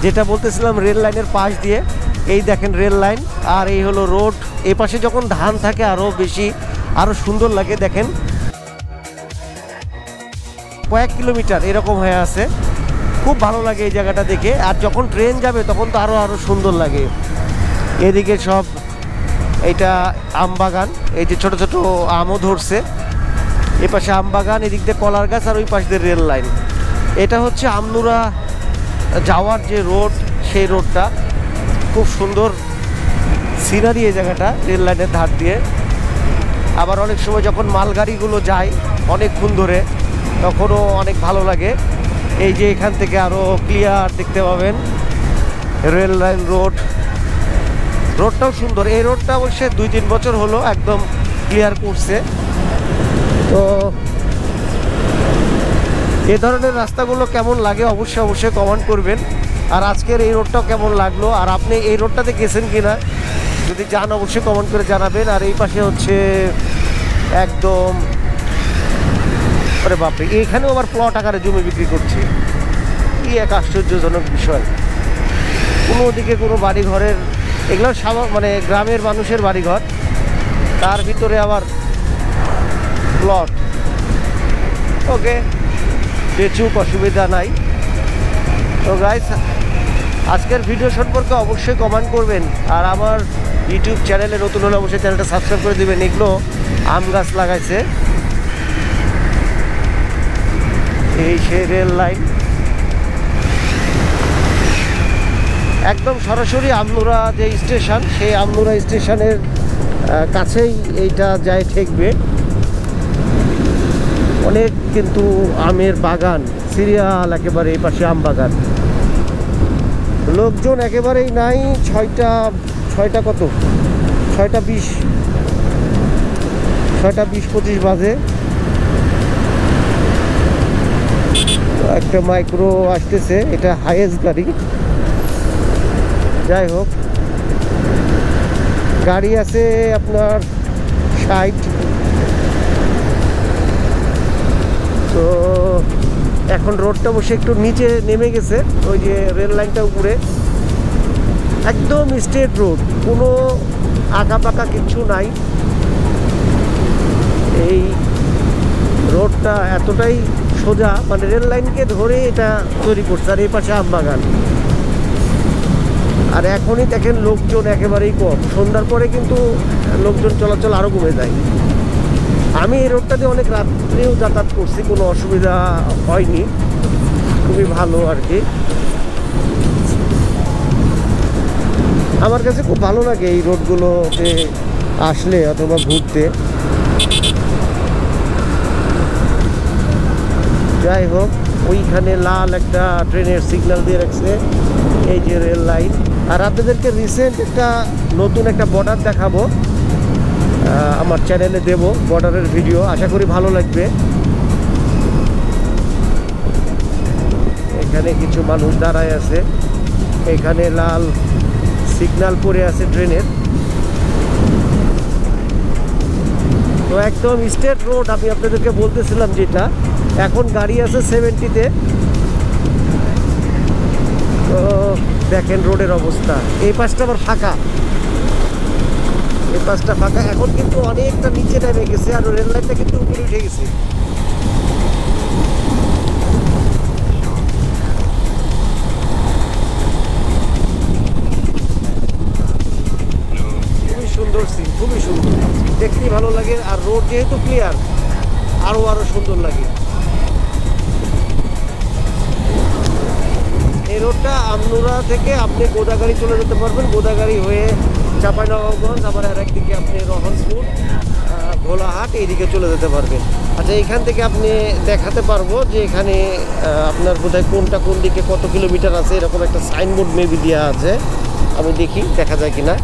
যেটা বলতেছিলাম রেল লাইনের পাশ দিয়ে, এই দেখেন রেল লাইন, আর এই হলো রোড। এই পাশে যখন ধান থাকে আরও বেশি, আরও সুন্দর লাগে। দেখেন কয়েক কিলোমিটার এরকম হয়ে আছে, খুব ভালো লাগে এই জায়গাটা দেখে। আর যখন ট্রেন যাবে তখন তো আরও সুন্দর লাগে। এদিকে সব এইটা আম বাগান, এই যে ছোট ছোট আমও ধরছে। এ পাশে আম বাগান, এদিক দিয়ে কলার গাছ, আর ওই পাশ দিয়ে রেল লাইন। এটা হচ্ছে আমনুরা যাওয়ার যে রোড, সেই রোডটা খুব সুন্দর সিনারি এই জায়গাটা, রেল লাইনের ধার দিয়ে। আবার অনেক সময় যখন মালগাড়িগুলো যায় অনেকক্ষণ ধরে, তখনও অনেক ভালো লাগে। এই যে এখান থেকে আরও ক্লিয়ার দেখতে পাবেন রেল লাইন রোড। রোডটাও সুন্দর। এই রোডটা অবশ্যই 2-3 বছর হলো একদম ক্লিয়ার করছে। তো এ ধরনের রাস্তাগুলো কেমন লাগে অবশ্যই কমেন্ট করবেন। আর আজকের এই রোডটাও কেমন লাগলো, আর আপনি এই রোডটাতে গেছেন কিনা যদি যান অবশ্যই কমেন্ট করে জানাবেন। আর এই পাশে হচ্ছে একদম, আরে বাপরে, এইখানেও আবার প্লট আকারে জমি বিক্রি করছে। কি এক আশ্চর্যজনক বিষয়। কোনো দিকে কোনো বাড়িঘরের, এগুলো মানে গ্রামের মানুষের বাড়িঘর, তার ভিতরে আবার প্লট। ওকে, বেচুক, অসুবিধা নাই। তো গাইস, আজকের ভিডিও সম্পর্কে অবশ্যই কমেন্ট করবেন। আর আমার ইউটিউব চ্যানেলে নতুন হলে অবশ্যই চ্যানেলটা সাবস্ক্রাইব করে দেবেন। এগুলো আম গাছ লাগাইছে। এই সে রেল লাইন, একদম সরাসরি আমনুরা যে স্টেশন, সেই আমনুরা স্টেশনের কাছেই এইটা যায় ঠেকবে। অনেক কিন্তু আমের বাগান, সিরিয়াল একেবারে এই পাশে আম বাগান। লোকজন একেবারেই নাই। ছয়টা কত, 6:20 বাজে। একটা মাইক্রো আসতেছে, এটা হাইয়েস্ট গাড়ি। যাই হোক, গাড়ি আছে আপনার 60। তো এখন রোডটা বসে একটু নিচে নেমে গেছে, ওই যে রেল লাইনটা উপরে, একদম স্ট্রেট রোড, কোনো আঁকা পাকা কিচ্ছু নাই। এই রোডটা এতটাই সোজা, মানে রেল লাইনকে ধরে এটা তৈরি করছে। আর এই পাশে আম বাগান। আর এখনই দেখেন লোকজন একেবারেই কম। সন্ধ্যার পরে কিন্তু লোকজন চলাচল আরও কমে যায়। আমি এই রোডটা দিয়ে অনেক রাত্রেও যাতায়াত করছি, কোনো অসুবিধা হয়নি, খুবই ভালো আর কি। আমার কাছে খুব ভালো লাগে এই রোডগুলোতে আসলে অথবা ঘুরতে। যাই হোক, ওইখানে লাল একটা ট্রেনের সিগন্যাল দিয়ে রাখছে, এই যে রেল লাইন। আর আপনাদেরকে রিসেন্ট নতুন একটা বর্ডার দেখাবো, আমার চ্যানেলে দেব বর্ডারের ভিডিও, আশা করি ভালো লাগবে। এখানে কিছু মানুষ দাঁড়ায় আছে, এখানে লাল সিগন্যাল পড়ে আছে ট্রেনের। তো একদম স্ট্রেট রোড, আমি আপনাদেরকে বলতেছিলাম যেটা। এখন গাড়ি আছে 70-তে। তো দেখেন রোডের অবস্থা। এই পাশটা আবার ফাঁকা, এই পাশটা ফাঁকা। এখন কিন্তু অনেকটা নিচে নেমে গেছে, আর রেল লাইনটা কিন্তু উপরে উঠে গেছে। খুবই সুন্দর সিন, খুবই সুন্দর, দেখতেই ভালো লাগে। আর রোড যেহেতু ক্লিয়ার, আরো সুন্দর লাগে। এই রোডটা আমনুরা থেকে আপনি গোদাগাড়ি চলে যেতে পারবেন, গোদাগাড়ি হয়ে চাঁপাইনবাবগঞ্জ, আবার আর একদিকে আপনি রহনপুর, ভোলাহাট, এইদিকে চলে যেতে পারবেন। আচ্ছা, এখান থেকে আপনি দেখাতে পারবো যে এখানে আপনার বোধহয় কোনটা কোন দিকে কত কিলোমিটার আছে, এরকম একটা সাইনবোর্ড মেবি দেওয়া আছে। আমি দেখি দেখা যায় কিনা।